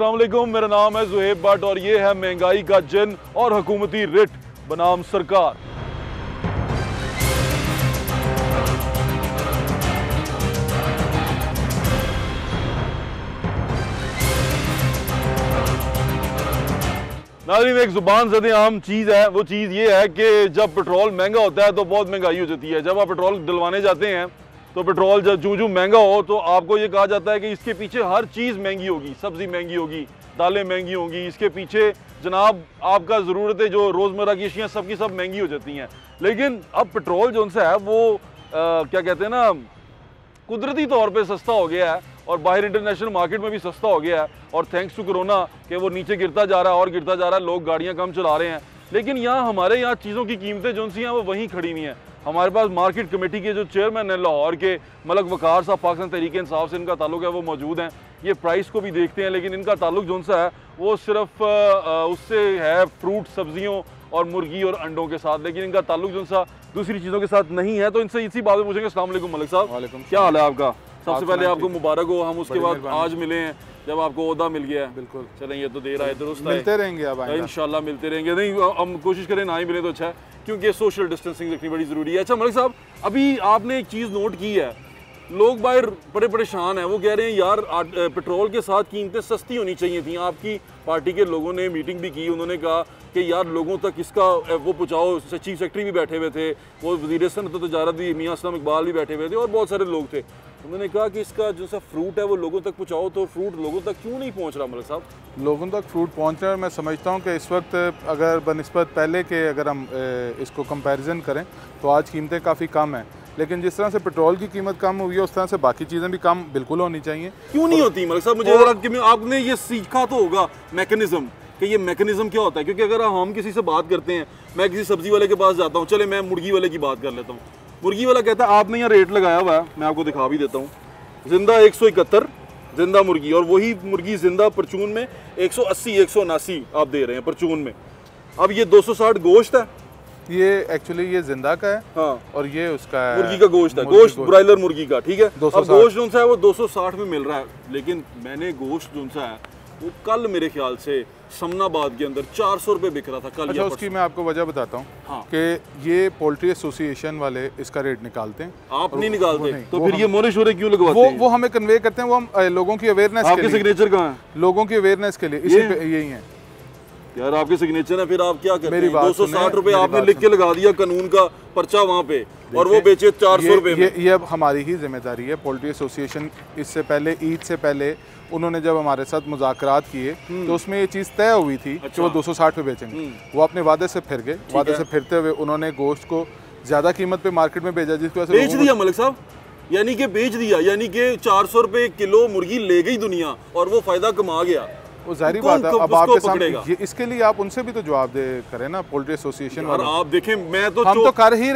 अस्सलाम वालेकुम, मेरा नाम है ज़ुहैब भट्ट और ये है महंगाई का जिन और हुकूमती रिट बनाम सरकार। नाज़रीन, एक जुबान ज़दे आम चीज़ है, वो चीज़ ये है कि जब पेट्रोल महंगा होता है तो बहुत महंगाई हो जाती है। जब आप पेट्रोल डलवाने जाते हैं तो पेट्रोल जब जूं महंगा हो तो आपको ये कहा जाता है कि इसके पीछे हर चीज़ महंगी होगी, सब्ज़ी महंगी होगी, दालें महंगी होंगी, इसके पीछे जनाब आपका ज़रूरतें जो रोज़मर्रा की अशियाँ सब की सब महंगी हो जाती हैं। लेकिन अब पेट्रोल जो है वो क्या कहते हैं ना, कुदरती तौर पे सस्ता हो गया है और बाहर इंटरनेशनल मार्केट में भी सस्ता हो गया है और थैंक्स टू कोरोना कि वो नीचे गिरता जा रहा है और गिरता जा रहा है, लोग गाड़ियाँ कम चला रहे हैं। लेकिन यहाँ हमारे यहाँ चीज़ों की कीमतें जो सी हैं वो वहीं खड़ी हुई हैं। हमारे पास मार्केट कमेटी के जो चेयरमैन हैं लाहौर के मलक वकार साहब, पाकिस्तान तहरीक इंसाफ से इनका ताल्लुक है, वो मौजूद हैं। ये प्राइस को भी देखते हैं, लेकिन इनका ताल्लुक जो सा है वो सिर्फ उससे है फ्रूट, सब्जियों और मुर्गी और अंडों के साथ, लेकिन इनका ताल्लुक जो सा दूसरी चीज़ों के साथ नहीं है। तो इनसे इसी बात में पूछेंगे। अस्सलाम वालेकुम मलिक साहब, क्या हाल है आपका? सबसे पहले आपको मुबारक हो, हम उसके बाद आज मिले हैं जब आपको ओहदा मिल गया है। बिल्कुल, चलें ये तो देर आए दुरुस्त है, मिलते रहेंगे अब इंशाल्लाह मिलते रहेंगे। नहीं, हम कोशिश करें ना ही मिले तो अच्छा है, क्योंकि सोशल डिस्टेंसिंग रखनी बड़ी ज़रूरी है। अच्छा मलिक साहब, अभी आपने एक चीज़ नोट की है, लोग बाहर बड़े परेशान हैं, वो कह रहे हैं यार पेट्रोल के साथ कीमतें सस्ती होनी चाहिए थी। आपकी पार्टी के लोगों ने मीटिंग भी की, उन्होंने कहा कि यार लोगों तक इसका वो पहुँचाओ। चीफ सेक्रेटरी भी बैठे हुए थे, वो वज़ीर सनअत तजारत भी मियां असलम इकबाल भी बैठे हुए थे और बहुत सारे लोग थे। उन्होंने कहा कि इसका जो सा फ्रूट है वो लोगों तक पहुँचाओ। तो फ्रूट लोगों तक क्यों नहीं पहुँच रहा मलिक साहब? लोगों तक फ्रूट पहुँच रहा है। मैं समझता हूँ कि इस वक्त अगर बनिस्बत पहले के अगर हम इसको कंपैरिजन करें तो आज कीमतें काफ़ी कम हैं, लेकिन जिस तरह से पेट्रोल की कीमत कम हुई है उस तरह से बाकी चीज़ें भी कम बिल्कुल होनी चाहिए। क्यों नहीं होती मलिक साहब? मुझे आपने ये सीखा तो होगा मैकेनिज्म कि ये मैकेनिज्म क्या होता है, क्योंकि अगर हम किसी से बात करते हैं, मैं किसी सब्जी वाले के पास जाता हूँ, चले मैं मुर्गी वाले की बात कर लेता हूँ। मुर्गी वाला कहता है आपने यहाँ रेट लगाया हुआ है, मैं आपको दिखा भी देता हूँ, जिंदा 171 जिंदा मुर्गी, और वही मुर्गी जिंदा परचून में 180 179 आप दे रहे हैं परचून में। अब ये 260 गोश्त है, ये एक्चुअली ये जिंदा का है। हाँ, और ये उसका है मुर्गी का गोश्त है, गोश्त ब्रायलर मुर्गी का, ठीक है। अब गोश्त जो है वो 260 में मिल रहा है, लेकिन मैंने गोश्त जो है वो कल मेरे ख्याल से समनाबाद के अंदर 400 रुपये बिक रहा था कल। अच्छा, उसकी मैं आपको वजह बताता हूँ। हाँ, कि ये पोल्ट्री एसोसिएशन वाले इसका रेट निकालते हैं, आप नहीं निकालते, तो फिर ये मोहरे शोरे क्यों लगवाते हैं? वो हमें कन्वे करते हैं, वो हम लोगों की अवेयरनेस के लिए। आपके सिग्नेचर कहाँ है? लोगों की अवेयरनेस के लिए इसी पे यही है यार, आपके सिग्नेचर है, फिर आप क्या करते हैं? 260 रुपये आपने लिख के लगा दिया कानून का पर्चा वहाँ पे, और वो बेचे 400 रुपये में। ये अब हमारी ही जिम्मेदारी है। पोल्ट्री एसोसिएशन इससे पहले, ईद से पहले उन्होंने जब हमारे साथ मुज़ाकरात किए तो उसमें ये चीज़ तय हुई थी कि वो 260 पे बेचेंगे। वो अपने वादे से फिर गए, वादे से फिरते हुए उन्होंने गोश्त को ज़्यादा कीमत पे मार्केट में भेजा, जिसकी वजह से बेच दिया मलिक साहब, यानी कि बेच दिया, यानी कि 400 रुपये किलो मुर्गी ले गई दुनिया और वो फ़ायदा कमा गया। वो जाहिर बात है। अब आपके सामने इसके लिए आप उनसे भी तो जवाब दे करें ना, पोल्ट्री एसोसिएशन वाले। आप देखें, मैं तो हम तो कर ही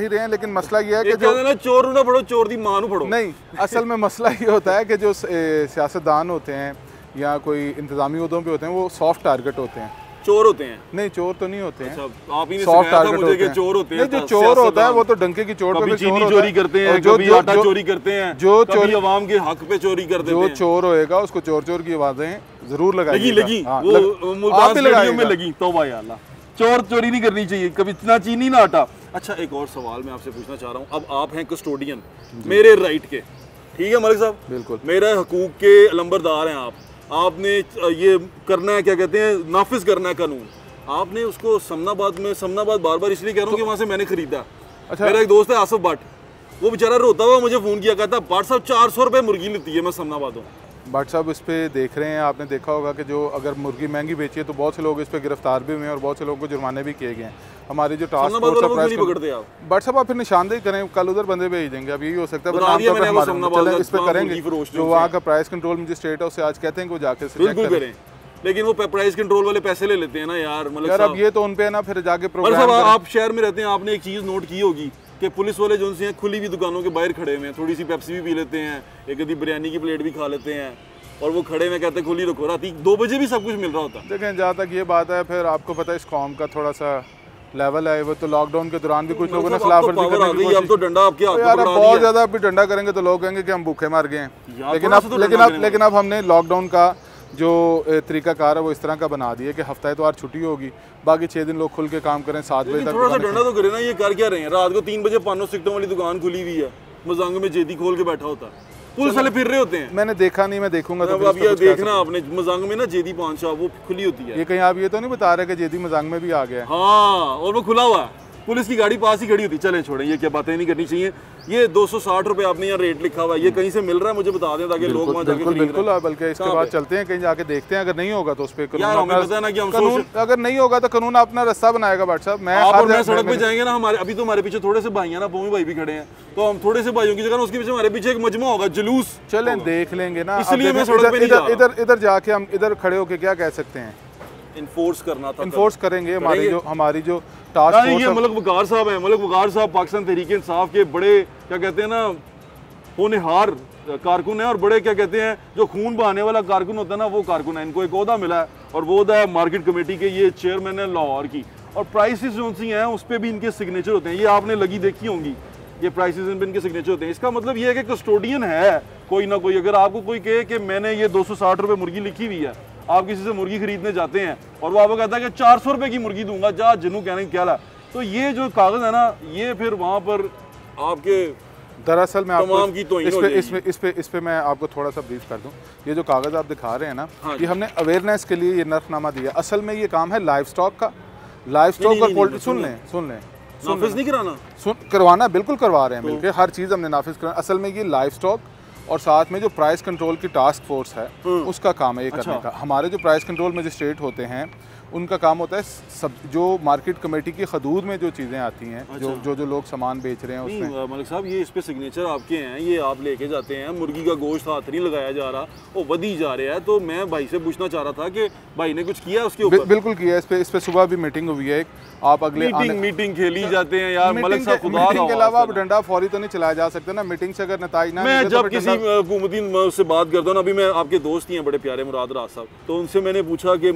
रहे हैं, लेकिन मसला ये है कि जो चोर ना पढ़ो, चोर दी मां पढ़ो। नहीं, असल में मसला ये होता है कि जो सियासतदान होते हैं या कोई इंतजामी उहदों पे होते हैं वो सॉफ्ट टारगेट होते हैं, चोर होते हैं। नहीं, चोर तो नहीं होते हैं। आप ही ने सिखाया था मुझे कि चोर होते हैं। जो चोर होता है वो तो डंके की चोट पे चीनी चोरी करते हैं, कभी आटा चोरी करते हैं, जो चोरी अवाम के हक पे चोरी कर देते हैं। जो चोर होएगा उसको चोर चोर की आवाजें जरूर लगाइए। लगी वो मुल्तान स्टेडियम में लगी। तौबा या अल्लाह, चोर चोरी नहीं करनी चाहिए कभी, ना चीनी ना आटा। अच्छा, एक और सवाल मैं आपसे पूछना चाह रहा हूँ। अब आप हैं कस्टोडियन मेरे राइट के, ठीक है मलिक साहब? बिल्कुल, मेरे हकूक के लंबरदार हैं आप। आपने ये करना है, क्या कहते हैं, नाफिज करना है कानून। आपने उसको समनाबाद बार बार इसलिए कह रहा हूँ कि वहाँ से मैंने खरीदा। अच्छा, मेरा एक दोस्त है आसिफ भट्ट, वो बेचारा रोता हुआ मुझे फ़ोन किया, कहता भट्ट साहब 400 रुपये मुर्गी लेती है, मैं समनाबाद हूँ। भट्ट साहब इस पे देख रहे हैं, आपने देखा होगा कि जो अगर मुर्गी महंगी बेची है तो बहुत से लोग इस पे गिरफ्तार भी हुए हैं और बहुत से लोगों को जुर्माने भी किए गए हैं। हमारी जो टास्क फोर्स है, भट्ट साहब आप फिर निशानदेही करें, कल उधर बंदे भेज देंगे। अब यही हो सकता है इस पे करेंगे, जो वहाँ का प्राइस कंट्रोल मजिस्ट्रेट है उससे आज कहते हैं कि वो जाके, लेकिन वो प्राइस कंट्रोल वाले पैसे ले लेते हैं ना यार। मतलब यार अब ये तो उन पे है ना, फिर जाके प्रोग्राम। आप शहर में रहते हैं, आपने एक चीज़ नोट की होगी कि पुलिस वाले जो हैं खुली हुई दुकानों के बाहर खड़े हुए हैं, थोड़ी सी पेप्सी भी पी लेते हैं, एक आधी बिरयानी की प्लेट भी खा लेते हैं, और वो खड़े में कहते हैं खुली रखो, रात 2 बजे भी सब कुछ मिल रहा होता है। देखें, जहाँ तक ये बात है, फिर आपको पता है इस कौम का थोड़ा सा लेवल है, वो तो लॉकडाउन के दौरान भी कुछ लोगों ने खिलाफवर्जी करने की कोशिश। अब तो डंडा आपके हाथ में यार, बहुत ज्यादा भी डंडा करेंगे तो लोग कहेंगे कि हम भूखे मर गए हैं। लेकिन अब हमने लॉकडाउन का जो तरीकाकार है वो इस तरह का बना दिया कि हफ्ता इतवार छुट्टी होगी, बाकी 6 दिन लोग खुल के काम करें, 7 बजे तक। थोड़ा सा डंडा तो करे ना, ये कर क्या रहे हैं? रात को 3 बजे पानो सिगटों वाली दुकान खुली हुई है, मजांग में जेदी खोल के बैठा होता है, पुलिस वाले फिर रहे होते हैं। मैंने देखा नहीं, मैं देखूंगा तो अब ये देखना आपने, मजांग में ना जेदी पान शॉप वो खुली होती है। ये कहीं आप ये तो नहीं बता रहे कि जेदी मजांग में भी आ गया है? हाँ, और वो खुला हुआ है, पुलिस की गाड़ी पास ही खड़ी होती। चलें छोड़ें, ये क्या बातें नहीं करनी चाहिए। ये 260 रुपए आपने यहाँ रेट लिखा हुआ है, ये कहीं से मिल रहा है मुझे बता दें ताकि लोग वहाँ जाके खरीदें। बिल्कुल, बल्कि इसके बाद चलते हैं कहीं जाके देखते हैं, अगर नहीं होगा तो उस पर कानून, अगर नहीं होगा तो कानून अपना रास्ता बनाएगा। भाट साहब मैं सड़क पे जाएंगे ना, हमारे अभी तो हमारे पीछे थोड़े से भाई है ना, पोमी भाई भी खड़े हैं, तो हम थोड़े से भाइयों की जगह उसके पीछे हमारे पीछे एक मजमा होगा, जुलूस। चलें देख लेंगे ना, इसलिए मैं सड़क पे इधर जाके हम इधर खड़े होके क्या कह सकते हैं? इन्फोर्स करना था, इन्फोर्स करेंगे। हमारी जो टास्क फोर्स, ये मलक वकार साहब हैं, मलक वकार साहब पाकिस्तान तहरीक इंसाफ के बड़े क्या कहते हैं ना होनहार कारकुन है, और बड़े क्या कहते हैं जो खून बहाने वाला कारकुन होता है ना, वो कारकुन है। इनको एक ओहदा मिला है और वो ओहदा है मार्केट कमेटी के, ये चेयरमैन है लाहौर की, और प्राइसेस जो सी हैं उस पर भी इनके सिग्नेचर होते हैं। ये आपने लगी देखी होंगी, ये प्राइसेस इन पे इनके सिग्नेचर होते हैं। इसका मतलब ये है कि कस्टोडियन है कोई ना कोई। अगर आपको कोई कहे कि मैंने ये 260 रुपये मुर्गी लिखी हुई है, आप किसी से मुर्गी खरीदने जाते हैं और वो आपको कहता है कि 400 रुपये की मुर्गी दूंगा, जा जनू कहने क्या ला, तो ये जो कागज़ है ना, ये फिर वहाँ पर आपके दरअसल मैं आपको इस पे मैं आपको थोड़ा सा ब्रीफ कर दूं। ये जो कागज़ आप दिखा रहे हैं ना, हाँ, ये हमने अवेयरनेस के लिए ये नर्फनामा दिया। असल में ये काम है लाइव स्टॉक का, लाइव स्टॉक और पोल्ट्री। सुन लें नाफिज नहीं कराना, करवाना बिल्कुल करवा रहे हैं मिलके, हर चीज़ हमने नाफिज कराना। असल में ये लाइव स्टॉक और साथ में जो प्राइस कंट्रोल की टास्क फोर्स है उसका काम है ये करने का। हमारे जो प्राइस कंट्रोल मजिस्ट्रेट होते हैं उनका काम होता है सब जो मार्केट कमेटी की हदूद में जो चीज़ें आती हैं, जो लोग सामान बेच रहे हैं उसमें। मलिक साहब ये इस पे सिग्नेचर आपके हैं, ये आप लेके जाते हैं, मुर्गी का गोश्त हाथ नहीं लगाया जा रहा, वो वधी जा रहा है। तो मैं भाई से पूछना चाह रहा था कि भाई ने कुछ किया उसके ऊपर? बिल्कुल किया, इस पे सुबह भी मीटिंग हुई है। आप अगले मीटिंग खेली जाते हैं यार मलिक साहब, खुदा के अलावा आप डंडा फौरी तो नहीं चलाया जा सकता ना। मीटिंग से अगर नताज ना, मैं जब किसी हुकूमती से बात करता हूँ ना, अभी मैं आपके दोस्त ही हैं बड़े प्यारे मुराद राज साहब, तो उनसे मैंने पूछा कि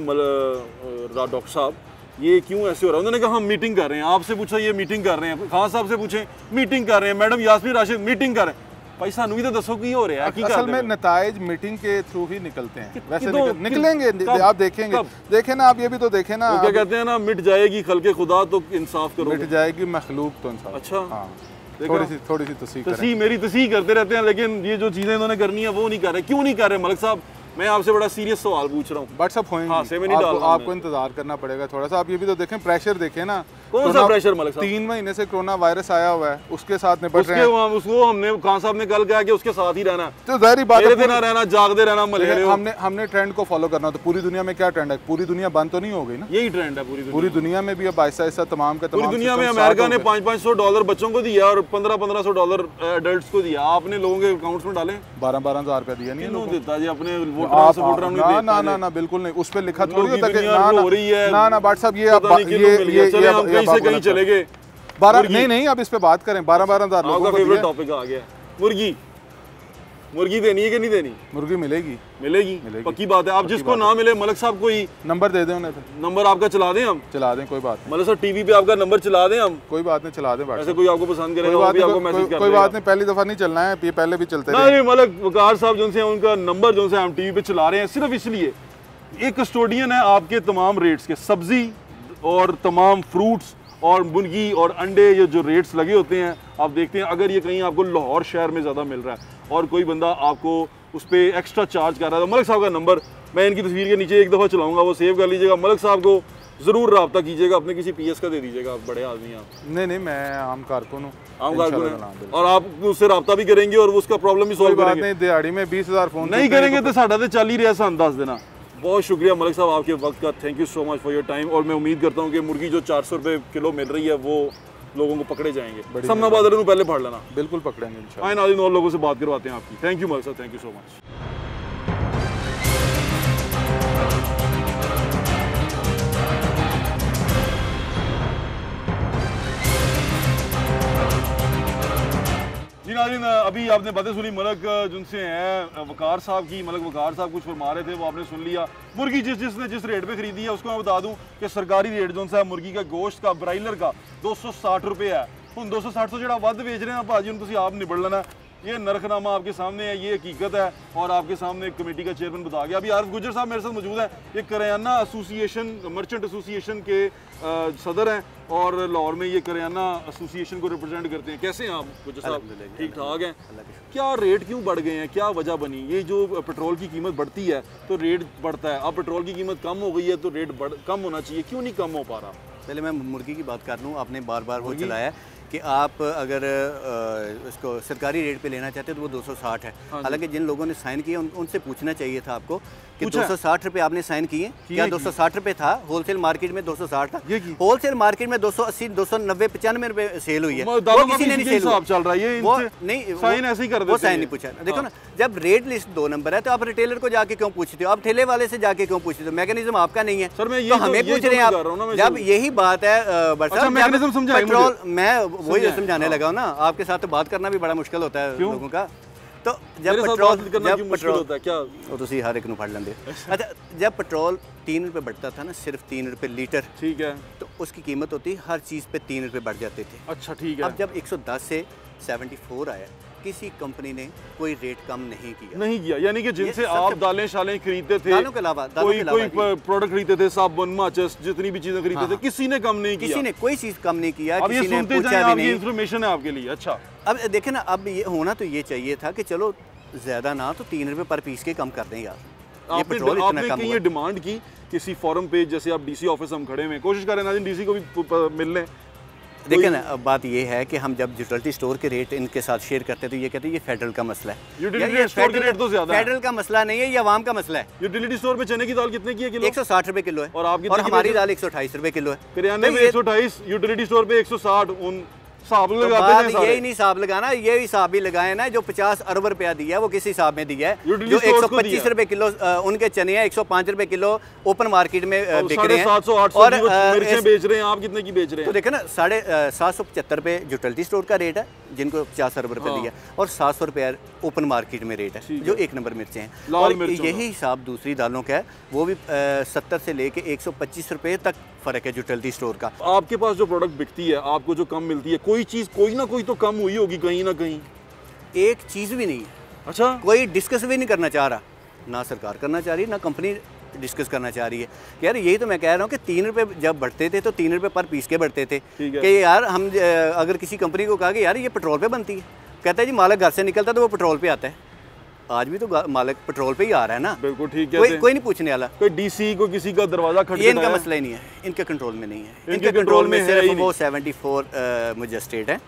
डॉक्टर साहब ये क्यों ऐसे हो रहा है? उन्होंने कहा हम मीटिंग कर रहे हैं। आपसे पूछा ये मीटिंग कर रहे हैं, खान साहब से पूछे मीटिंग कर रहे हैं, मैडम यास्मीन राशिद मीटिंग कर रहे हैं। भाई सानू भी तो दसो की हो रहा है। असल में नताइज मीटिंग के थ्रू ही निकलते हैं, वैसे निकलेंगे आप देखेंगे। देखें ना आप, ये भी तो देखें ना, क्या कहते हैं ना, मिट जाएगी खल्के खुदा तो इंसाफ करो, मिट जाएगी मखलूक तो इंसाफ। अच्छा हाँ, थोड़ी सी तस्हीह मेरी तस्हीह करते रहते हैं, लेकिन ये जो चीज़ें इन्होंने करनी है वो नहीं कर रहे। क्यों नहीं कर रहे मलिक साहब? मैं आपसे बड़ा सीरियस सवाल पूछ रहा हूँ। व्हाट्सअप होएंगे, आपको इंतजार करना पड़ेगा थोड़ा सा। आप ये भी तो देखें, प्रेशर देखें ना। कौन सा प्रेशर मलिक साहब? 3 महीने से कोरोना वायरस आया हुआ है, उसके साथ निपट रहे हैं। उसको हमने खान साहब ने कल कहा कि उसके साथ ही रहना, तो जाहिर बात है रहना, जागते रहना। हमने ट्रेंड को फॉलो करना। तो पूरी दुनिया में क्या ट्रेंड है? पूरी दुनिया बंद तो नहीं हो गई ना, यही ट्रेंड है पूरी दुनिया में भी। अब ऐसा ऐसा तमाम का पूरी दुनिया में अमेरिका ने $500 बच्चों को दिया और $1500 एडल्ट्स को दिया। आपने लोगों के अकाउंट्स में डाले 12,000 रुपया दिया नहीं देता जी अपने वोटर ना बिल्कुल नहीं। उस पे लिखा थोड़ी होता कि ना भाट साहब ये कहीं चले गए। 12 नहीं अब इस पे बात करें। 12,000 लोगों को फेवरेट टॉपिक आ गया। मुर्गी देनी है कि नहीं देनी? मुर्गी मिलेगी पक्की बात है। आप जिसको ना मिले मलिक साहब कोई नंबर दे दें उन्हें, नंबर आपका चला दें, हम चला दें, कोई बात नहीं। मलिक साहब टीवी पे आपका नंबर चला दें हम, कोई बात नहीं, चला दें। ऐसे कोई आपको पसंद करेगा वो भी आपको मैसेज कर देगा। कोई बात नहीं, पहली दफा नहीं चलना है, ये पहले भी चलते रहे। नहीं मलिक वकार साहब जो से उनका नंबर जो से हम टीवी पे चला रहे हैं सिर्फ इसलिए, एक कस्टोडियन है आपके तमाम रेट्स के, सब्जी और तमाम फ्रूट्स और मुर्गी और अंडे, ये जो रेट्स लगे होते हैं आप देखते हैं। अगर ये कहीं आपको लाहौर शहर में ज़्यादा मिल रहा है और कोई बंदा आपको उस पर एक्स्ट्रा चार्ज कर रहा है, तो मलिक साहब का नंबर मैं इनकी तस्वीर के नीचे एक दफ़ा चलाऊंगा, वो सेव कर लीजिएगा। मलिक साहब को ज़रूर रब्ता कीजिएगा, अपने किसी PS का दे दीजिएगा, आप बड़े आदमी आप। नहीं मैं आम कारकुन हूँ, और आप उससे रब्ता भी करेंगे और उसका प्रॉब्लम भी सॉल्व करेंगे। नहीं दिहाड़ी में 20,000 फ़ोन नहीं करेंगे तो साढ़ा तो चल ही रहा है, अंदाज देना। बहुत शुक्रिया मलिक साहब आपके वक्त का, thank you so much for your time. और मैं उम्मीद करता हूँ कि मुर्गी जो 400 रुपये किलो मिल रही है वो लोगों को पकड़े जाएंगे। समना बादल को पहले फाड़ लेना, बिल्कुल पकड़ेंगे इंशाल्लाह। आए नाज़रीन और लोगों से बात करवाते हैं आपकी। थैंक यू मलिक साहब, थैंक यू सो मच। जी नाज़रीन, अभी आपने बातें सुनी मलिक जिनसे हैं वकार साहब की। मलिक वकार साहब कुछ फरमा रहे थे, वो आपने सुन लिया। मुर्गी जिसने जिस रेट पे खरीदी है उसको मैं बता दूं कि सरकारी रेट जो है मुर्गी का गोश्त का ब्राइलर का 260 रुपये है। उन 260 तो जो वध बेच रहे हैं भाजी उनको आप निबड़ लेना। ये नरखनामा आपके सामने है, ये हकीकत है और आपके सामने कमेटी का चेयरमैन बता गया। अभी आरिफ गुजर साहब मेरे साथ मौजूद है, ये करियाना एसोसिएशन, मर्चेंट एसोसिएशन के सदर हैं और लाहौर में ये करियाना एसोसिएशन को रिप्रेजेंट करते हैं। कैसे हैं आप गुजर साहब? ठीक ठाक हैं। क्या रेट क्यों बढ़ गए हैं, क्या वजह बनी? ये जो पेट्रोल की कीमत बढ़ती है तो रेट बढ़ता है, अब पेट्रोल की कीमत कम हो गई है तो रेट कम होना चाहिए, क्यों नहीं कम हो पा रहा? पहले मैं मुर्गी की बात कर लूँ। आपने बार बार वो चलाया कि आप अगर उसको सरकारी रेट पे लेना चाहते हो तो वो 260 है। हालांकि जिन लोगों ने साइन किए उनसे पूछना चाहिए था आपको कि 260 रुपये आपने साइन किए, क्या 260 रुपये था? होलसेल मार्केट में 260 था, होलसेल मार्केट में 280, 290, 95 रुपये सेल हुई है। वो किसी ने नहीं सेल चल रहा है, वो नहीं साइन ऐसे ही कर देते, वो साइन नहीं पूछा। देखो ना, जब रेट लिस्ट 2 नंबर है तो आप रिटेलर को जाके क्यों पूछते हो? आप ठेले वाले से जाके क्यों पूछते हो? मैकेनिज्म आपका नहीं है सर, मैं तो हमें पूछ रहे हैं आप। जब यही बात है पेट्रोल, मैं वही समझाने लगा हूँ ना, आपके साथ तो बात करना भी बड़ा मुश्किल होता है लोगों का। तो जब पेट्रोल होता है क्या तो हर एक फड़ लेंगे। अच्छा, जब पेट्रोल 3 रुपये बढ़ता था ना, सिर्फ 3 रुपये लीटर, ठीक है, तो उसकी कीमत होती हर चीज़ पे 3 रुपये बढ़ जाते थे। अच्छा ठीक है। अब जब 110 से 74 आया, किसी कंपनी ने कोई रेट कम नहीं किया, यानी कि जिनसे आप दालें शालें खरीदते थे, दालों के अलावा कोई प्रोडक्ट खरीदते थे, साबुन, माचिस, जितनी भी चीजें खरीदते थे, किसी ने कम नहीं किया, किसी ने कोई चीज कम नहीं किया, किसी ने पूछा भी नहीं। इंफॉर्मेशन है आपके लिए। अच्छा, अब देखें ना, अब ये होना तो ये चाहिए था कि चलो ज्यादा ना तो 3 रुपये पर पीस के कम कर दें यार। आपने ये डिमांड की किसी फोरम पे, जैसे आप डीसी ऑफिस हम खड़े हुए, कोशिश करें ना डीसी को भी मिल लें। देखिए ना, अब बात ये है कि हम जब यूटिलिटी स्टोर के रेट इनके साथ शेयर करते हैं तो ये कहते हैं ये फेडरल का मसला है। यूटिलिटी स्टोर के रेट तो ज्यादा है, फेडरल का मसला नहीं है, ये आवाम का मसला है। यूटिलिटी स्टोर पे चने की दाल कितने की है किलो? 160 रुपये किलो है। और आपकी हमारी दाल 128 रुपये किलो है। करियाने में 128, यूटिलिटी स्टोर पे 160। उन हिसाब लगाते हैं, यही नहीं हिसाब लगाना, ये हिसाब भी लगाए ना, जो 50 अरब रुपया दिया है वो किस हिसाब में दिया है? जो 125 रुपए किलो उनके चने हैं, 105 रुपए किलो ओपन मार्केट में बिक रहे हैं। 700-800 और मिर्चें बेच रहे हैं, आप कितने की बेच रहे हैं? तो देखो ना, 775 रुपए यूटिलिटी स्टोर का रेट है जिनको 50 अरब रुपए दिया, और 700 रुपये ओपन मार्केट में रेट है जो 1 नंबर मिर्चें हैं। और यही हिसाब दूसरी दालों का है, वो भी 70 से लेके 125 रुपये तक फर्क है यूटिलिटी स्टोर का। आपके पास जो प्रोडक्ट बिकती है, आपको जो कम मिलती है, कोई चीज़ कोई ना कोई तो कम हुई होगी कहीं ना कहीं। एक चीज़ भी नहीं है। अच्छा, कोई डिस्कस भी नहीं करना चाह रहा, ना सरकार करना चाह रही, ना कंपनी डिस्कस करना चाह रही है। यार यही तो मैं कह रहा हूँ कि 3 रुपये जब बढ़ते थे तो 3 रुपये पर पीस के बढ़ते थे कि यार हम अगर किसी कंपनी को कहा कि यार ये पेट्रोल पे बनती है, कहता है जी मालिक घर से निकलता तो वो पेट्रोल पे आता है। आज भी तो मालिक पेट्रोल पे ही आ रहा है ना। बिल्कुल ठीक है। कोई नहीं पूछने वाला, कोई डीसी को किसी का दरवाजा खटखटाया, ये इनका मसला ही नहीं है, इनके कंट्रोल में नहीं है। इनके कंट्रोल में सिर्फ वो 74 मजिस्ट्रेट है।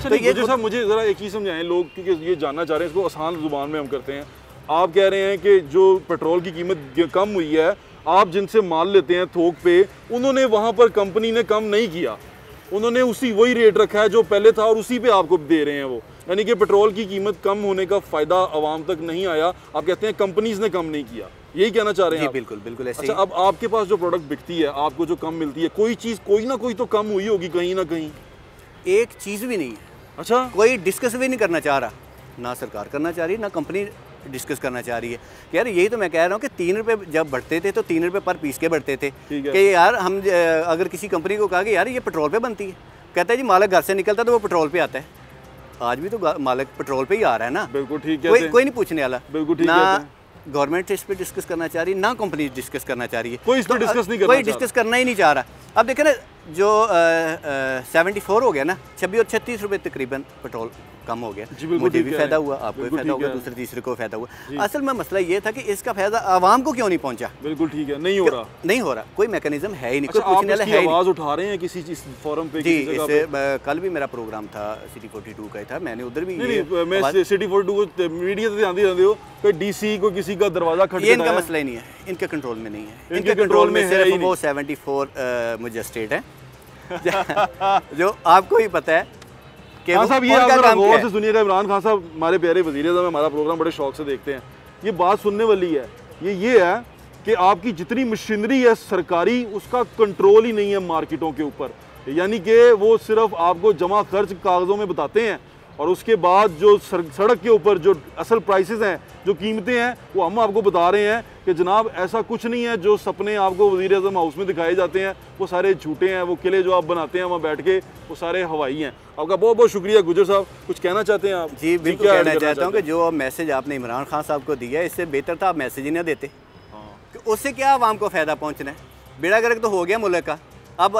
तो ये साहब मुझे ज़रा एक चीज़ समझाएं, लोग क्योंकि ये जानना चाह रहे हैं, इसको आसान ज़ुबान में हम करते हैं। आप कह रहे हैं कि जो पेट्रोल की कीमत कम हुई है, आप जिनसे माल लेते हैं थोक पे, उन्होंने वहाँ पर कंपनी ने कम नहीं किया, उन्होंने उसी वही रेट रखा है जो पहले था और उसी पे आपको दे रहे हैं वो, यानी कि पेट्रोल की कीमत कम होने का फ़ायदा आवाम तक नहीं आया। आप कहते हैं कंपनीज़ ने कम नहीं किया, यही कहना चाह रहे हैं? बिल्कुल बिल्कुल ऐसे। अच्छा, अब आपके पास जो प्रोडक्ट बिकती है, आपको जो कम मिलती है, कोई चीज़ कोई ना कोई तो कम हुई होगी कहीं ना कहीं। एक चीज़ भी नहीं है। अच्छा, कोई डिस्कस भी नहीं करना चाह रहा, ना सरकार करना चाह रही, ना कंपनी डिस्कस करना चाह रही है। यार यही तो मैं कह रहा हूँ कि 3 रुपये जब बढ़ते थे तो 3 रुपये पर पीस के बढ़ते थे कि यार हम अगर किसी कंपनी को कहा कि यार ये पेट्रोल पे बनती है, कहता है जी मालिक घर से निकलता तो वो पेट्रोल पे आता है। आज भी तो मालिक पेट्रोल पे ही आ रहा है ना। बिल्कुल ठीक है। कोई नहीं पूछने वाला। बिल्कुल ठीक है। ना गवर्नमेंट इस पर डिस्कस करना चाह रही, ना कंपनी डिस्कस करना चाह रही है, कोई इस पर डिस्कस नहीं करना, कोई डिस्कस करना ही नहीं चाह रहा। अब देखें ना, जो 74 हो गया ना, 26 और 36 रुपये तकरीबन पेट्रोल कम हो गया। मुझे भी फायदा हुआ, आपको भी फायदा होगा, दूसरे तीसरे को फायदा हुआ। असल में मसला ये था कि इसका फायदा आवाम को क्यों नहीं पहुंचा। बिल्कुल ठीक है, नहीं हो रहा, कोई मैकेनिज्म है ही नहीं। कोई पूछने वाला है ही नहीं। आवाज उठा रहे हैं किसी चीज फोरम पे? जी, इससे कल भी मेरा प्रोग्राम था, सिटी 42 का ही था, मैंने उधर भी मैं सिटी 42 को मीडिया से ध्यान दे हो, कोई डीसी को किसी का दरवाजा खटखटाया, इनका मसला ही नहीं है, इनके कंट्रोल में नहीं है। इनके कंट्रोल में सिर्फ वो 74 मजिस्ट्रेट है जो आपको ही पता है कि खान साहब, ये आप गौर से सुनिएगा। इमरान खान साहब हमारे प्यारे वज़ीर-ए-आज़म हमारा प्रोग्राम बड़े शौक से देखते हैं। ये बात सुनने वाली है, ये है कि आपकी जितनी मशीनरी है सरकारी, उसका कंट्रोल ही नहीं है मार्केटों के ऊपर। यानी कि वो सिर्फ आपको जमा खर्च कागज़ों में बताते हैं और उसके बाद जो सड़क के ऊपर जो असल प्राइसेस हैं, जो कीमतें हैं, वो हम आपको बता रहे हैं कि जनाब ऐसा कुछ नहीं है। जो सपने आपको वज़ीर-ए-आज़म हाउस में दिखाए जाते हैं वो सारे झूठे हैं। वो किले जो आप बनाते हैं वहाँ बैठ के, वो सारे हवाई हैं। आपका बहुत बहुत शुक्रिया गुजर साहब, कुछ कहना चाहते हैं आप? जी बिल्कुल कहना चाहता हूँ कि जो मैसेज आपने इमरान खान साहब को दिया है, इससे बेहतर था आप मैसेज ही ना देते। उससे क्या आवाम को फ़ायदा पहुँचना है? बेड़ा गर्क तो हो गया मुल्क का। अब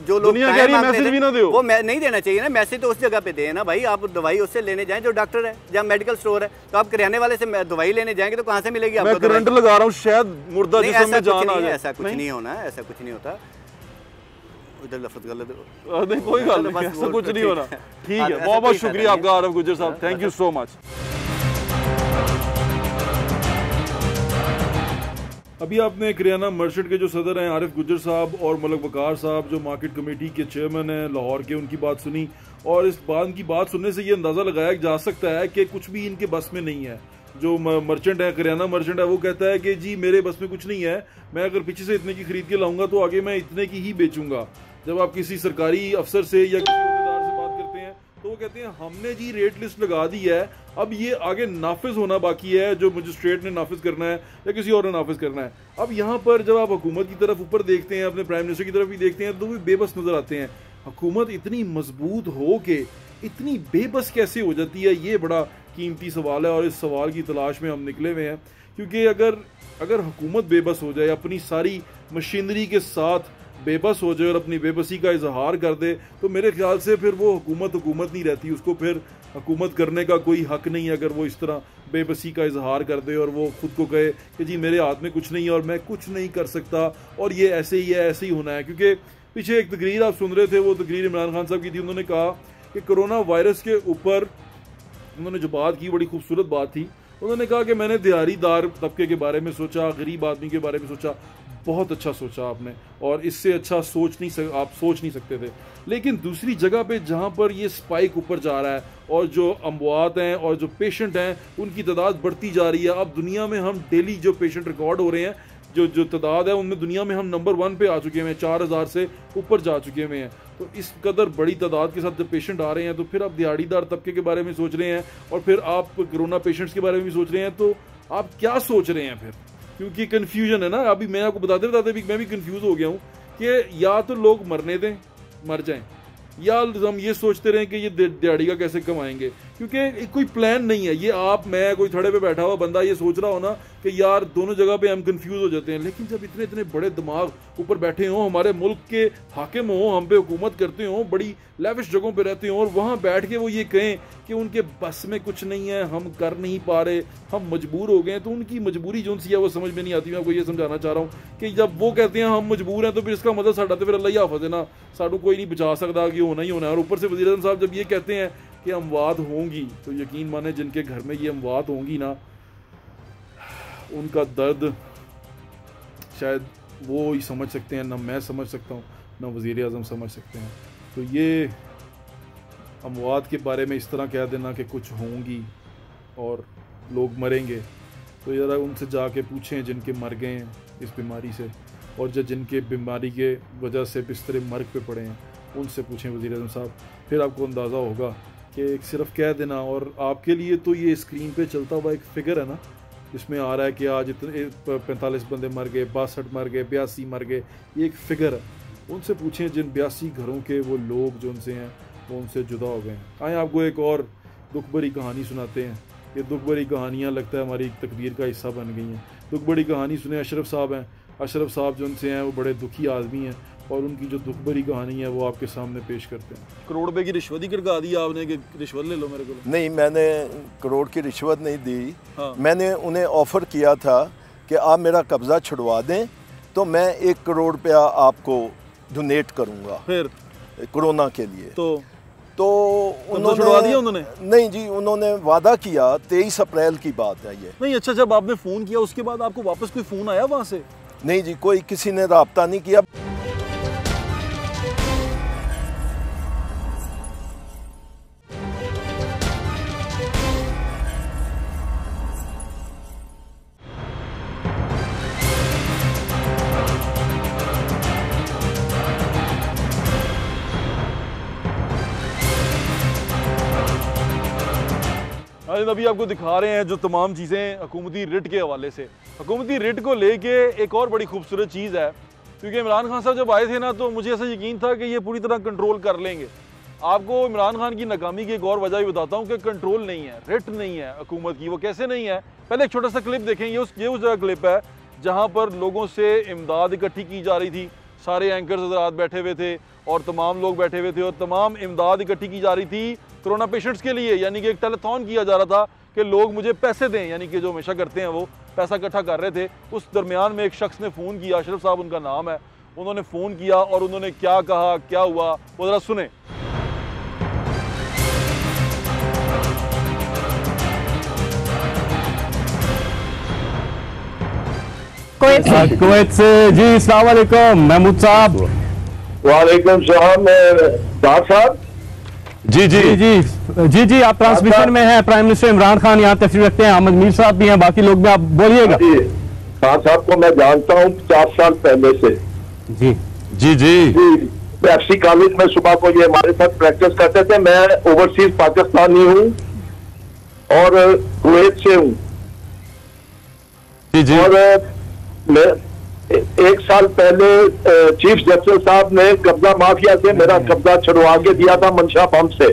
जो लोग मैसेज भी ना दो, वो नहीं देना चाहिए ना। मैसेज तो उस जगह पे दे ना भाई। आप दवाई उससे लेने जाएं जो डॉक्टर है, जहाँ मेडिकल स्टोर है, तो आप किराने वाले से दवाई लेने जाएंगे तो कहाँ से मिलेगी आपको? मैं करंट लगा रहा हूँ, शायद मुर्दा जिस्म में जान आ जाए। ऐसा कुछ नहीं होना, ऐसा कुछ नहीं होता। उधर लफ्ज़ गलत, नहीं कोई गल नहीं, ऐसा कुछ नहीं होना। ठीक है, बहुत बहुत शुक्रिया आपका आरिफ गुजर साहब, थैंक यू सो मच। अभी आपने करियाना मर्चेंट के जो सदर हैं आरिफ गुजर साहब और मलक वकार साहब, जो मार्केट कमेटी के चेयरमैन हैं लाहौर के, उनकी बात सुनी। और इस बात की बात सुनने से ये अंदाज़ा लगाया जा सकता है कि कुछ भी इनके बस में नहीं है। जो मर्चेंट है, करियाना मर्चेंट है, वो कहता है कि जी मेरे बस में कुछ नहीं है, मैं अगर पीछे से इतने की खरीद के लाऊंगा तो आगे मैं इतने की ही बेचूंगा। जब आप किसी सरकारी अफसर से या किसी औहदेदार से बात करते हैं तो वो कहते हैं हमने जी रेट लिस्ट लगा दी है, अब ये आगे नाफिज होना बाकी है, जो मजिस्ट्रेट ने नाफिज करना है या किसी और ने नाफिज करना है। अब यहाँ पर जब आप हुकूमत की तरफ ऊपर देखते हैं, अपने प्राइम मिनिस्टर की तरफ भी देखते हैं, तो वो बेबस नजर आते हैं। हुकूमत इतनी मजबूत हो के इतनी बेबस कैसे हो जाती है, ये बड़ा कीमती सवाल है और इस सवाल की तलाश में हम निकले हुए हैं। क्योंकि अगर हुकूमत बेबस हो जाए, अपनी सारी मशीनरी के साथ बेबस हो जाए और अपनी बेबसी का इजहार कर दे, तो मेरे ख्याल से फिर वो हुकूमत नहीं रहती। उसको फिर हुकूमत करने का कोई हक नहीं है अगर वो इस तरह बेबसी का इजहार कर दे और वो खुद को कहे कि जी मेरे हाथ में कुछ नहीं है और मैं कुछ नहीं कर सकता और ये ऐसे ही है, ऐसे ही होना है। क्योंकि पीछे एक तकरीर आप सुन रहे थे, वो तकरीर इमरान खान साहब की थी। उन्होंने कहा कि कोरोना वायरस के ऊपर उन्होंने जो बात की बड़ी खूबसूरत बात थी। उन्होंने कहा कि मैंने दिहाड़ीदार तबके के बारे में सोचा, गरीब आदमी के बारे में सोचा। बहुत अच्छा सोचा आपने, और इससे अच्छा आप सोच नहीं सकते थे। लेकिन दूसरी जगह पे जहाँ पर ये स्पाइक ऊपर जा रहा है और जो अमवात हैं और जो पेशेंट हैं उनकी तादाद बढ़ती जा रही है। अब दुनिया में हम डेली जो पेशेंट रिकॉर्ड हो रहे हैं, जो तादाद है उनमें दुनिया में हम नंबर 1 पे आ चुके हैं, 4000 से ऊपर जा चुके हुए हैं। तो इस कदर बड़ी तादाद के साथ जब पेशेंट आ रहे हैं तो फिर आप दिहाड़ीदार तबके के बारे में सोच रहे हैं और फिर आप कोरोना पेशेंट्स के बारे में भी सोच रहे हैं, तो आप क्या सोच रहे हैं फिर? क्योंकि कन्फ्यूजन है ना। अभी मैं आपको बताते भी मैं भी कन्फ्यूज हो गया हूँ कि या तो लोग मरने दें, मर जाएं, या हम ये सोचते रहें कि ये दिहाड़ी का कैसे कमाएंगे। क्योंकि कोई प्लान नहीं है। ये आप, मैं, कोई थड़े पे बैठा हुआ बंदा ये सोच रहा हो ना कि यार दोनों जगह पे हम कंफ्यूज हो जाते हैं। लेकिन जब इतने इतने बड़े दिमाग ऊपर बैठे हों, हमारे मुल्क के हाकिम हों, हम पे हुकूमत करते हों, बड़ी लेविश जगहों पे रहते हों और वहाँ बैठ के वो ये कहें कि उनके बस में कुछ नहीं है, हम कर नहीं पा रहे, हम मजबूर हो गए, तो उनकी मजबूरी जो सी है वो समझ में नहीं आती। मैं आपको ये समझाना चाह रहा हूँ कि जब वो कहते हैं हम मजबूर हैं तो फिर इसका मतलब साडा तो फिर अल्लाह ही हाफिज़ है ना, साडू कोई नहीं बचा सकता कि होना ही होना है। और ऊपर से वज़ीर-ए-आज़म साहब जब ये कहते हैं कि अमवात होंगी, तो यकीन माने जिनके घर में ये अमवात होंगी ना, उनका दर्द शायद वो ही समझ सकते हैं, ना मैं समझ सकता हूँ, ना वज़ीर-ए-आज़म समझ सकते हैं। तो ये अमवात के बारे में इस तरह कह देना कि कुछ होंगी और लोग मरेंगे, तो ज़रा उनसे जाके पूछें जिनके मर गए हैं इस बीमारी से, और जो जिनके बीमारी के वजह से बिस्तर मर्ग पे पड़े हैं उनसे पूछें वज़ीर-ए-आज़म साहब। फिर आपको अंदाज़ा होगा कि सिर्फ कह देना, और आपके लिए तो ये स्क्रीन पे चलता हुआ एक फिगर है ना, इसमें आ रहा है कि आज इतने 45 बंदे मर गए, 62 मर गए, 82 मर गए, ये एक फिगर है। उनसे पूछें जिन 82 घरों के वो लोग जो उनसे हैं वो उनसे जुदा हो गए हैं। आए आपको एक और दुख भरी कहानी सुनाते हैं। ये दुख भरी कहानियाँ लगता है हमारी तकदीर का हिस्सा बन गई हैं। दुख भरी कहानी सुने, अशरफ साहब हैं। अशरफ साहब जो उनसे हैं वो बड़े दुखी आदमी हैं और उनकी जो दुख भरी कहानी है वो आपके सामने पेश करते हैं। करोड़ रुपए की रिश्वत ही करवा दी आपने कि रिश्वत ले लो मेरे को? नहीं, मैंने करोड़ की रिश्वत नहीं दी। हाँ। मैंने उन्हें ऑफ़र किया था कि आप मेरा कब्ज़ा छुड़वा दें तो मैं 1 करोड़ रुपया आपको डोनेट करूँगा फिर कोरोना के लिए। तो उन्होंने छुड़वा दिया? उन्होंने नहीं जी, उन्होंने वादा किया। 23 अप्रैल की बात है ये। नहीं, अच्छा, जब आपने फ़ोन किया उसके बाद आपको वापस कोई फ़ोन आया वहाँ से? नहीं जी, कोई किसी ने रब्ता नहीं किया। अभी आपको दिखा रहे हैं जो तमाम चीज़ें हुकूमती रिट के हवाले से। हुकूमती रिट को लेके एक और बड़ी खूबसूरत चीज़ है, क्योंकि इमरान खान साहब जब आए थे ना तो मुझे ऐसा यकीन था कि ये पूरी तरह कंट्रोल कर लेंगे। आपको इमरान खान की नाकामी की एक और वजह भी बताता हूँ कि कंट्रोल नहीं है, रिट नहीं है हुकूमत की। वो कैसे नहीं है, पहले एक छोटा सा क्लिप देखें। ये उस जगह क्लिप है जहाँ पर लोगों से इमदाद इकट्ठी की जा रही थी। सारे एंकर्स हज़रात बैठे हुए थे और तमाम लोग बैठे हुए थे और तमाम इमदाद इकट्ठी की जा रही थी कोरोना पेशेंट्स के लिए, यानी कि एक टेलीथॉन किया जा रहा था कि लोग मुझे पैसे दें, यानी कि जो हमेशा करते हैं वो पैसा इकट्ठा कर रहे थे। उस दरमियान में एक शख्स ने फ़ोन किया, अशरफ साहब उनका नाम है, उन्होंने फ़ोन किया और उन्होंने क्या कहा, क्या हुआ, वो ज़रा सुने। कुवैत से जी, अस्सलाम वालेकुम महमूद साहब। वालेकुम सलाम साहब। जी जी जी जी जी, आप ट्रांसमिशन में हैं। प्राइम मिनिस्टर इमरान खान यहाँ तशरीफ रखते हैं, अहमद मीर साहब भी हैं, बाकी लोग भी। आप बोलिएगा। खान साहब को मैं जानता हूँ 50 साल पहले से। जी जी जी, पेप्सी कॉलेज में सुबह को ये हमारे साथ प्रैक्टिस करते थे। मैं ओवरसीज पाकिस्तानी हूँ और कुवैत से हूँ। जी जी, और मैं एक साल पहले चीफ जस्टिस साहब ने कब्जा माफिया से मेरा कब्जा छुड़वा के दिया था मंशा पंप से।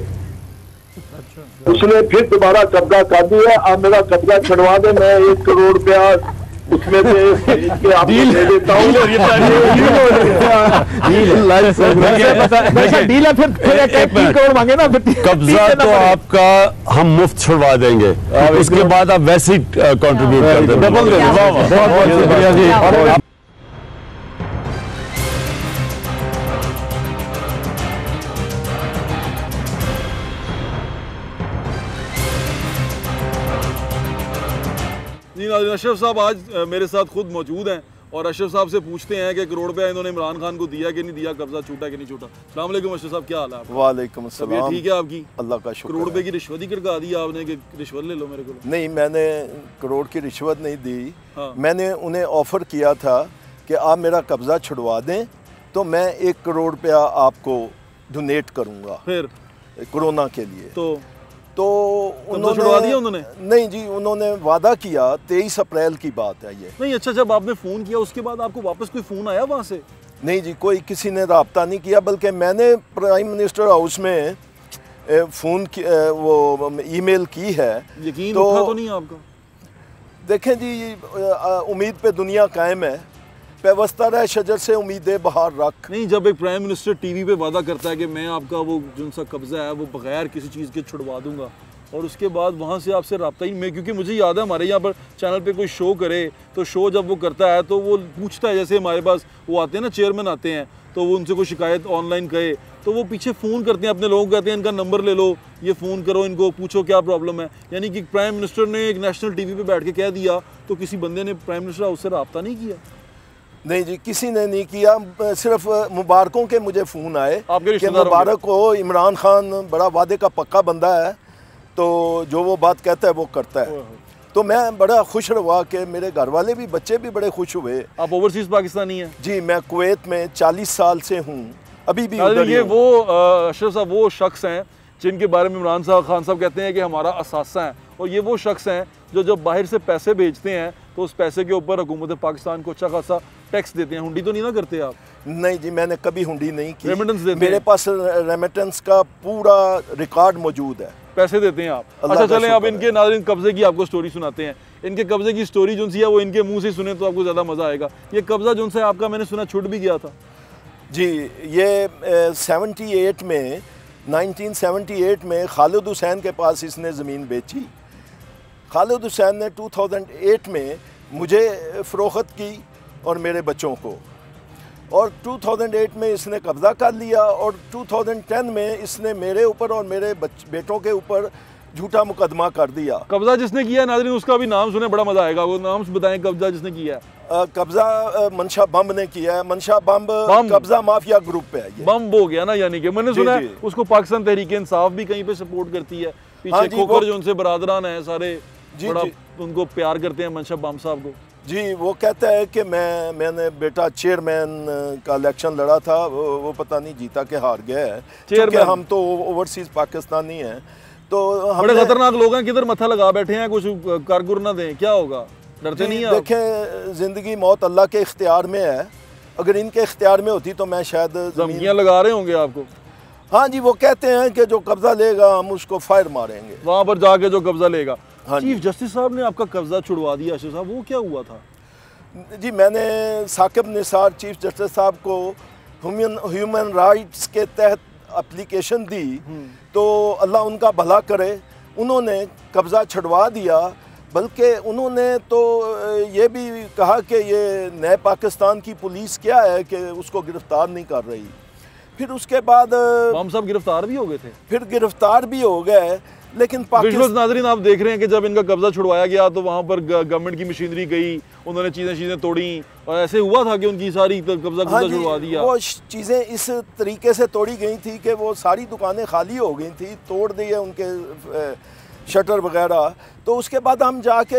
उसने फिर दोबारा कब्जा कर दिया। अब मेरा कब्जा छुड़वा दे, मैं 1 करोड़ रुपया उसमें से आपको दे देता हूँ। कब्जा तो आपका हम मुफ्त छुड़वा देंगे, उसके बाद आप वैसे ही कंट्रीब्यूट कर देंगे। बहुत बहुत शुक्रिया जी। अशरफ साहब आज मेरे साथ खुद मौजूद हैं और अशरफ साहब से पूछते हैं कि करोड़ रुपया इन्होंने इमरान खान को दिया कि नहीं दिया, कब्जा छूटा कि नहीं छूटा। अस्सलाम वालेकुम अशरफ साहब, क्या हाल है आपका? वालेकुम अस्सलाम। ठीक है आपकी? अल्लाह का शुक्र। करोड़ रुपए की रिश्वत ही करवा दी आपने कि रिश्वत ले लो मेरे को? नहीं, मैंने करोड़ की रिश्वत नहीं दी। हाँ। मैंने उन्हें ऑफर किया था कि आप मेरा कब्जा छुड़वा दें तो मैं 1 करोड़ रुपया आपको डोनेट करूँगा फिर कोरोना के लिए। तो उन्होंने छुड़वा दिया? उन्होंने नहीं जी, उन्होंने वादा किया। 23 अप्रैल की बात है ये। नहीं, अच्छा, जब आपने फ़ोन किया उसके बाद आपको वापस कोई फ़ोन आया वहाँ से? नहीं जी, कोई किसी ने रब्ता नहीं किया, बल्कि मैंने प्राइम मिनिस्टर हाउस में फ़ोन की, वो ईमेल की है। यकीन उठा तो नहीं आपका? देखें जी, उम्मीद पे दुनिया कायम है, पेवस्ता रहे शजर से उम्मीदें बाहर रख। नहीं, जब एक प्राइम मिनिस्टर टीवी पे वादा करता है कि मैं आपका वो जो सा कब्जा है वो बगैर किसी चीज़ के छुड़वा दूंगा, और उसके बाद वहाँ से आपसे रब्ता ही मैं, क्योंकि मुझे याद है हमारे यहाँ पर चैनल पे कोई शो करे तो शो जब वो करता है तो वो पूछता है, जैसे हमारे पास वो आते हैं ना चेयरमैन आते हैं, तो वो उनसे कोई शिकायत ऑनलाइन कहे तो वो पीछे फ़ोन करते हैं अपने लोगों को, कहते हैं इनका नंबर ले लो, ये फ़ोन करो, इनको पूछो क्या प्रॉब्लम है। यानी कि प्राइम मिनिस्टर ने एक नेशनल टीवी पे बैठ के कह दिया तो किसी बंदे ने प्राइम मिनिस्टर उससे रब्ता नहीं किया? नहीं जी, किसी ने नहीं किया। सिर्फ मुबारकों के मुझे फ़ोन आए कि मुबारक हो, इमरान खान बड़ा वादे का पक्का बंदा है, तो जो वो बात कहता है वो करता है। तो मैं बड़ा खुश हुआ कि मेरे घर वाले भी, बच्चे भी बड़े खुश हुए। आप ओवरसीज़ पाकिस्तानी हैं? जी, मैं कुवैत में 40 साल से हूँ, अभी भी। ये वो अशरफ साहब वो शख्स हैं जिनके बारे में इमरान खान साहब कहते हैं कि हमारा असासा है, और ये वो शख्स हैं जो जब बाहर से पैसे भेजते हैं तो उस पैसे के ऊपर हुकूमत पाकिस्तान को अच्छा खासा टैक्स देते हैं। हुंडी तो नहीं ना करते आप? नहीं जी, मैंने कभी हुंडी नहीं की। रेमिटेंस देते मेरे पास रेमिटेंस का पूरा रिकॉर्ड मौजूद है। पैसे देते हैं आप? अच्छा चलें, अब इनके नाज़रीन कब्जे की आपको स्टोरी सुनाते हैं। इनके कब्जे की स्टोरी जो सी है वो इनके मुंह से सुने तो आपको ज़्यादा मज़ा आएगा। ये कब्जा जो है आपका, मैंने सुना छूट भी गया था? जी, ये 78 में 1978 में खालिद हुसैन के पास इसने ज़मीन बेची। खालिद हुसैन ने 2008 में मुझे फ़रोख्त की और मेरे बच्चों को, और 2008 में इसने कब्ज़ा कर लिया, और 2010 में इसने मेरे ऊपर और मेरे बेटों के ऊपर झूठा मुकदमा कर दिया। कब्ज़ा जिसने किया नाज़रीन उसका भी नाम सुने, बड़ा मज़ा आएगा। वो नाम बताएं कब्ज़ा जिसने किया है। कब्ज़ा मंशा बम ने किया है। मंशा बम कब्ज़ा माफिया ग्रुप पे है। बम हो गया ना, यानी कि मैंने सुना है उसको पाकिस्तान तहरीक इंसाफ भी कहीं पे सपोर्ट करती है। पीछे खोकर जो उनसे बरादरान है सारे, बड़ा उनको प्यार करते हैं मंशा बम साहब को। जी, वो कहता है कि मैंने बेटा चेयरमैन का इलेक्शन लड़ा था, वो पता नहीं जीता के हार गया है, क्योंकि हम तो ओवरसीज़ पाकिस्तानी हैं। तो बड़े खतरनाक लोग हैं, किधर मत्था लगा बैठे हैं, कुछ कारगर ना दें, क्या होगा, डरते नहीं है? देखें, जिंदगी मौत अल्लाह के इख्तियार में है, अगर इनके इख्तियार में होती तो मैं शायद। धमकियां लगा रहे होंगे आपको? हाँ जी, वो कहते हैं कि जो कब्जा लेगा हम उसको फायर मारेंगे, वहां पर जाके जो कब्जा लेगा। हाँ चीफ जस्टिस साहब ने आपका कब्जा छुड़वा दिया अशरफ साहब, वो क्या हुआ था? जी, मैंने साकिब निसार चीफ जस्टिस साहब को ह्यूमन राइट्स के तहत एप्लीकेशन दी, तो अल्लाह उनका भला करे, उन्होंने कब्ज़ा छुड़वा दिया। बल्कि उन्होंने तो ये भी कहा कि ये नए पाकिस्तान की पुलिस क्या है कि उसको गिरफ़्तार नहीं कर रही। फिर उसके बाद हम सब गिरफ्तार भी हो गए थे, फिर गिरफ्तार भी हो गए। लेकिन विजुअल्स नाज़रीन आप देख रहे हैं कि जब इनका कब्जा छुड़वाया गया तो वहाँ पर गवर्नमेंट की मशीनरी गई, उन्होंने चीज़ें तोड़ी, और ऐसे हुआ था कि उनकी सारी कब्जा छुड़वा दिया। वो चीज़ें इस तरीके से तोड़ी गई थी कि वो सारी दुकानें खाली हो गई थी, तोड़ दिए उनके शटर वगैरह। तो उसके बाद हम जाके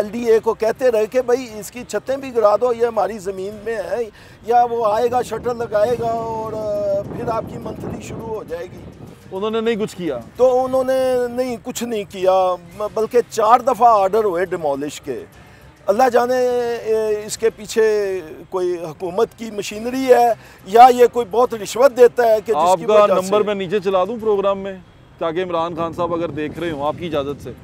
LDA को कहते रहे कि भाई इसकी छतें भी गिरा दो, ये हमारी ज़मीन में है, या वो आएगा शटर लगाएगा और फिर आपकी मंथली शुरू हो जाएगी। उन्होंने नहीं कुछ किया, तो उन्होंने नहीं कुछ नहीं किया, बल्कि 4 दफ़ा ऑर्डर हुए डिमोलिश के। अल्लाह जाने इसके पीछे कोई हुकूमत की मशीनरी है या ये कोई बहुत रिश्वत देता है कि जिसकी आपका नंबर मैं नीचे चला दूं प्रोग्राम में, ताकि इमरान खान साहब अगर देख रहे हो आपकी इजाज़त से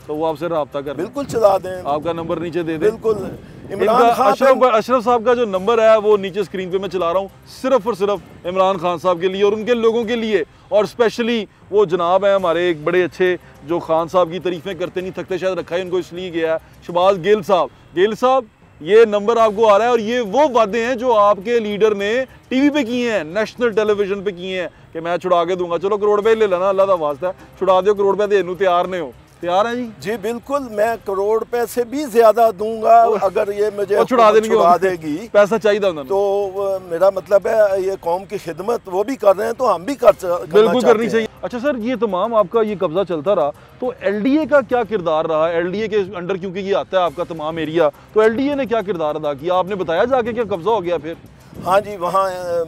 तो वो आपसे रब्ता कर। बिल्कुल चला दें, आपका नंबर नीचे दे दें। बिल्कुल। अशरफ साहब का जो नंबर है वो नीचे स्क्रीन पे मैं चला रहा हूँ, सिर्फ और सिर्फ इमरान खान साहब के लिए और उनके लोगों के लिए, और स्पेशली वो जनाब हैं हमारे एक बड़े अच्छे जो खान साहब की तारीफें करते नहीं थकते, शायद रखा है उनको इसलिए गया है, शहबाज गिल साहब। गिल साहब, ये नंबर आपको आ रहा है और ये वो वादे हैं जो आपके लीडर ने टीवी पे किए हैं, नेशनल टेलीविजन पे किए हैं कि मैं छुड़ा के दूंगा। चलो करोड़ रुपए ले लेना, अल्लाह का वास्ता है, छुड़ा दो करोड़ रुपए देने तैयार नहीं हो? तैयार है जी? जी बिल्कुल, मैं करोड़ रुपए से भी ज्यादा दूंगा अगर ये मुझे छुड़ा देगी। पैसा चाहिए उन्होंने, तो मेरा मतलब है ये कौम की खिदमत वो भी कर रहे हैं तो हम भी बिल्कुल करनी चाहिए। अच्छा सर, ये तमाम आपका ये कब्जा चलता रहा तो LDA का क्या किरदार रहा? LDA के अंडर क्योंकि ये आता है आपका तमाम एरिया, तो LDA ने क्या किरदार अदा किया? आपने बताया जाके क्या कब्जा हो गया फिर? हाँ जी, वहाँ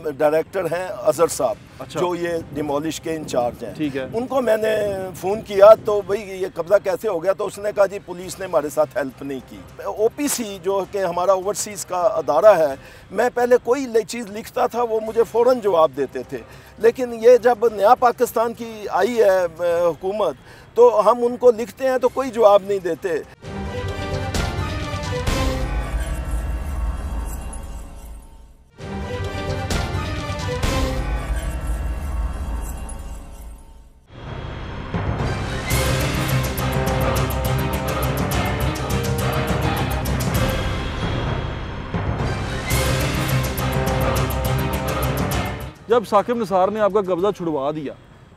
डायरेक्टर हैं अजहर साहब। अच्छा। जो ये डिमोलिश के इंचार्ज हैं। ठीक है। उनको मैंने फ़ोन किया तो भाई ये कब्ज़ा कैसे हो गया, तो उसने कहा जी पुलिस ने हमारे साथ हेल्प नहीं की। OPC जो कि हमारा ओवरसीज़ का अदारा है, मैं पहले कोई चीज़ लिखता था वो मुझे फ़ौरन जवाब देते थे, लेकिन ये जब नया पाकिस्तान की आई है हुकूमत तो हम उनको लिखते हैं तो कोई जवाब नहीं देते। जब साकिब निसार ने आपका कब्जा छुड़वा दिया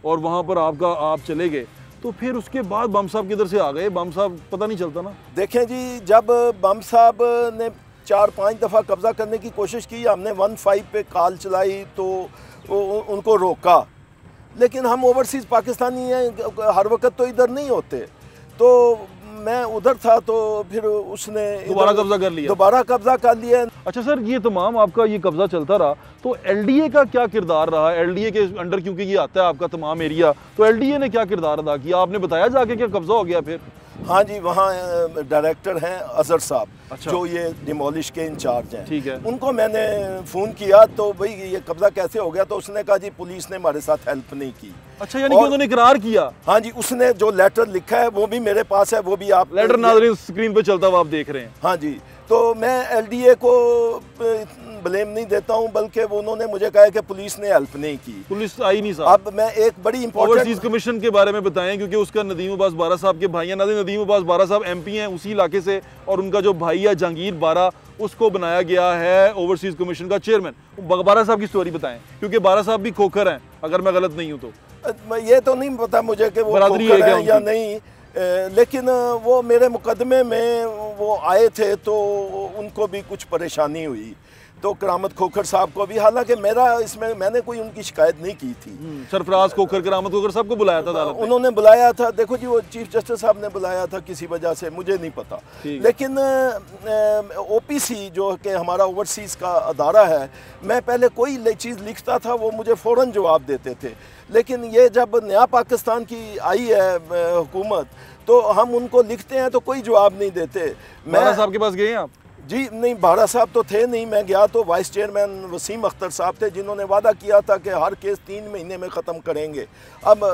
और वहाँ पर आप चले गए तो फिर उसके बाद बम साहब किधर से आ गए? बम साहब पता नहीं चलता ना। देखें जी, जब बम साहब ने 4-5 दफ़ा कब्ज़ा करने की कोशिश की, हमने 15 पे कॉल चलाई तो उनको रोका, लेकिन हम ओवरसीज़ पाकिस्तानी हैं, हर वक्त तो इधर नहीं होते, तो मैं उधर था तो फिर उसने दोबारा कब्जा कर लिया। अच्छा सर, ये तमाम आपका ये कब्जा चलता रहा तो LDA का क्या किरदार रहा? LDA के अंडर क्योंकि ये आता है आपका तमाम एरिया, तो LDA ने क्या किरदार अदा किया? आपने बताया जाके क्या कब्जा हो गया फिर? हाँ जी, वहाँ डायरेक्टर हैं अजहर साहब। अच्छा। जो ये डिमोलिश के इंचार्ज हैं। ठीक है। उनको मैंने फ़ोन किया तो भाई ये कब्ज़ा कैसे हो गया, तो उसने कहा जी पुलिस ने हमारे साथ हेल्प नहीं की। अच्छा, यानी कि उन्होंने इकरार किया? हाँ जी, उसने जो लेटर लिखा है वो भी मेरे पास है, वो भी आप लेटर नाज़रीन स्क्रीन पे चलता हुआ आप देख रहे हैं। हाँ जी, तो मैं LDA को ब्लेम नहीं देता हूँ, बल्कि उन्होंने मुझे कहा कि पुलिस ने हेल्प नहीं की। पुलिस आई नहीं साहब। अब मैं एक बड़ी इंपॉर्टेंट ओवरसीज कमीशन के बारे में बताएं, क्योंकि उसका नदीम अब्बास बारा साहब के भाई हैं। नदीम अब्बास बारा साहब MP हैं उसी इलाके से, और उनका जो भाई है जहांगीर बारा, उसको बनाया गया है ओवरसीज कमीशन का चेयरमैन। बारा साहब की स्टोरी बताएं, क्योंकि बारा साहब भी खोखर हैं अगर मैं गलत नहीं हूँ तो। ये तो नहीं पता मुझे कि वो खोखर हैं या नहीं, लेकिन वो मेरे मुकदमे में वो आए थे तो उनको भी कुछ परेशानी हुई, तो करामत खोखर साहब को भी, हालांकि मेरा इसमें मैंने कोई उनकी शिकायत नहीं की थी। सरफराज खोखर, करामत खोखर सबको बुलाया था अदालत में? उन्होंने बुलाया था, देखो जी वो चीफ जस्टिस साहब ने बुलाया था किसी वजह से, मुझे नहीं पता। लेकिन ओपीसी जो कि हमारा ओवरसीज़ का अदारा है, मैं पहले कोई चीज़ लिखता था वो मुझे फ़ौरन जवाब देते थे, लेकिन ये जब नया पाकिस्तान की आई है हुकूमत तो हम उनको लिखते हैं तो कोई जवाब नहीं देते। मैं साहब के पास गए हैं आप? जी नहीं, बारा साहब तो थे नहीं, मैं गया तो वाइस चेयरमैन वसीम अख्तर साहब थे, जिन्होंने वादा किया था कि हर केस 3 महीने में ख़त्म करेंगे। अब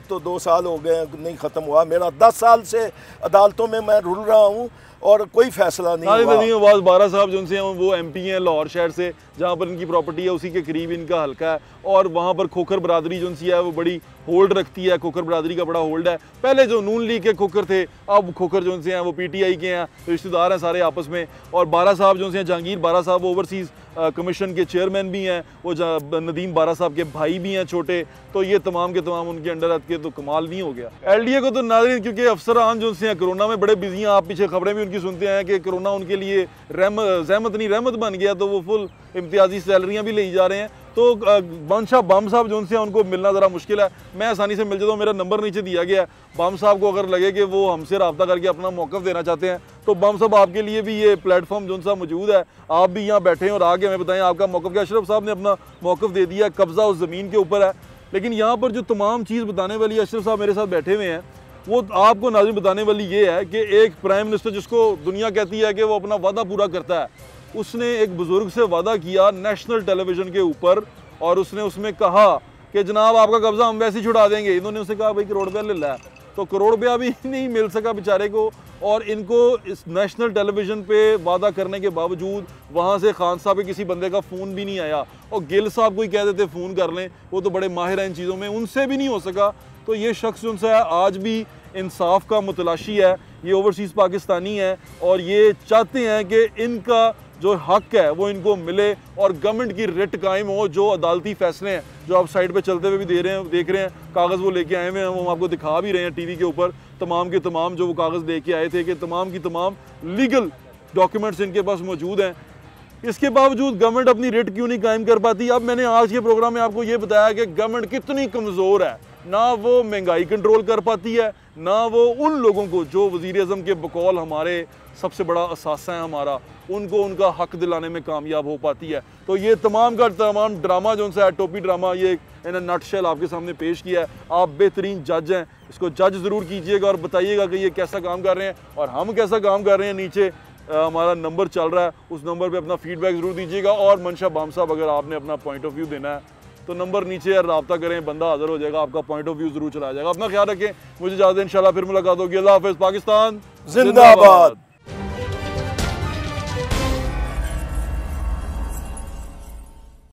तो 2 साल हो गए नहीं ख़त्म हुआ। मेरा 10 साल से अदालतों में मैं रुल रहा हूँ और कोई फैसला नहीं हुआ। बारा साहब जो हैं वो MP हैं लाहौर शहर से, जहाँ पर इनकी प्रॉपर्टी है उसी के करीब इनका हल्का है, और वहाँ पर खोखर बरादरी जो है वो बड़ी होल्ड रखती है। खोखर बरादरी का बड़ा होल्ड है। पहले जो नून लीग के खोखर थे, अब खोखर जो हैं वो PTI के हैं, रिश्तेदार हैं सारे आपस में। और बारा साहब जो हैं, जहांगीर बारा साहब ओवरसीज़ कमीशन के चेयरमैन भी हैं, वो नदीम बारा साहब के भाई भी हैं छोटे। तो ये तमाम के तमाम उनके अंडर आते के तो कमाल नहीं हो गया। LDA को तो नाज़रीन, क्योंकि अफसरान जो हैं कोरोना में बड़े बिजी हैं, आप पीछे खबरें भी उनकी सुनते हैं कि कोरोना उनके लिए रहमत नहीं रहमत बन गया, तो वो फुल इम्तियाजी सैलरियाँ भी ले जा रहे हैं। तो बादशाह बम साहब जो हैं उनको मिलना ज़रा मुश्किल है। मैं आसानी से मिल जाता हूँ, मेरा नंबर नीचे दिया गया है। बम साहब को अगर लगे कि वो हमसे रब्ता करके अपना मौक़िफ़ देना चाहते हैं तो बम साहब आपके लिए भी ये प्लेटफॉर्म जो सा मौजूद है, आप भी यहाँ बैठे हैं और आगे हमें बताएं आपका मौक़िफ़ क्या। अशरफ साहब ने अपना मौक़िफ़ दे दिया, कब्ज़ा उस ज़मीन के ऊपर है, लेकिन यहाँ पर जो तमाम चीज़ बताने वाली अशरफ साहब मेरे साथ बैठे हुए हैं, वो आपको नाज़रीन बताने वाली ये है कि एक प्राइम मिनिस्टर जिसको दुनिया कहती है कि वो अपना वादा पूरा करता है, उसने एक बुज़ुर्ग से वादा किया नेशनल टेलीविज़न के ऊपर, और उसने उसमें कहा कि जनाब आपका कब्ज़ा हम वैसे ही छुड़ा देंगे। इन्होंने उसे कहा भाई करोड़ रुपया ले ला, तो करोड़ रुपया भी नहीं मिल सका बेचारे को। और इनको इस नेशनल टेलीविज़न पे वादा करने के बावजूद वहाँ से खान साहब के किसी बंदे का फ़ोन भी नहीं आया, और गिल साहब को ही कह देते फ़ोन कर लें, वो तो बड़े माहिर हैं इन चीज़ों में, उनसे भी नहीं हो सका। तो ये शख्स जो है आज भी इंसाफ का मुतलाशी है, ये ओवरसीज़ पाकिस्तानी है, और ये चाहते हैं कि इनका जो हक है वो इनको मिले और गवर्नमेंट की रिट कायम हो। जो अदालती फैसले हैं जो आप साइड पे चलते हुए भी देख रहे हैं, कागज़ वो लेके आए हुए हैं, वो हम आपको दिखा भी रहे हैं टीवी के ऊपर, तमाम के तमाम जो वो कागज़ लेके आए थे कि तमाम की तमाम लीगल डॉक्यूमेंट्स इनके पास मौजूद हैं। इसके बावजूद गवर्नमेंट अपनी रिट क्यों नहीं कायम कर पाती? अब मैंने आज के प्रोग्राम में आपको ये बताया कि गवर्नमेंट कितनी कमज़ोर है, ना वो महंगाई कंट्रोल कर पाती है, ना वो उन लोगों को जो वज़ीर आज़म के बकौल हमारे सबसे बड़ा असासा है हमारा, उनको उनका हक दिलाने में कामयाब हो पाती है। तो ये तमाम का तमाम ड्रामा जो है, टोपी ड्रामा, ये इन नटशेल आपके सामने पेश किया है। आप बेहतरीन जज हैं, इसको जज ज़रूर कीजिएगा और बताइएगा कि ये कैसा काम कर रहे हैं और हम कैसा काम कर रहे हैं। नीचे हमारा नंबर चल रहा है, उस नंबर पे अपना फीडबैक ज़रूर दीजिएगा। और मंशा बाम साहब, अगर आपने अपना पॉइंट ऑफ व्यू देना है तो नंबर नीचे यार रब्ता करें, बंदा हाज़िर हो जाएगा, आपका पॉइंट ऑफ व्यू ज़रूर चलाया जाएगा। अपना ख्याल रखें, मुझे इजाज़त, इंशाल्लाह फिर मुलाकात होगी। अल्लाह हाफ़िज़। पाकिस्तान जिंदाबाद।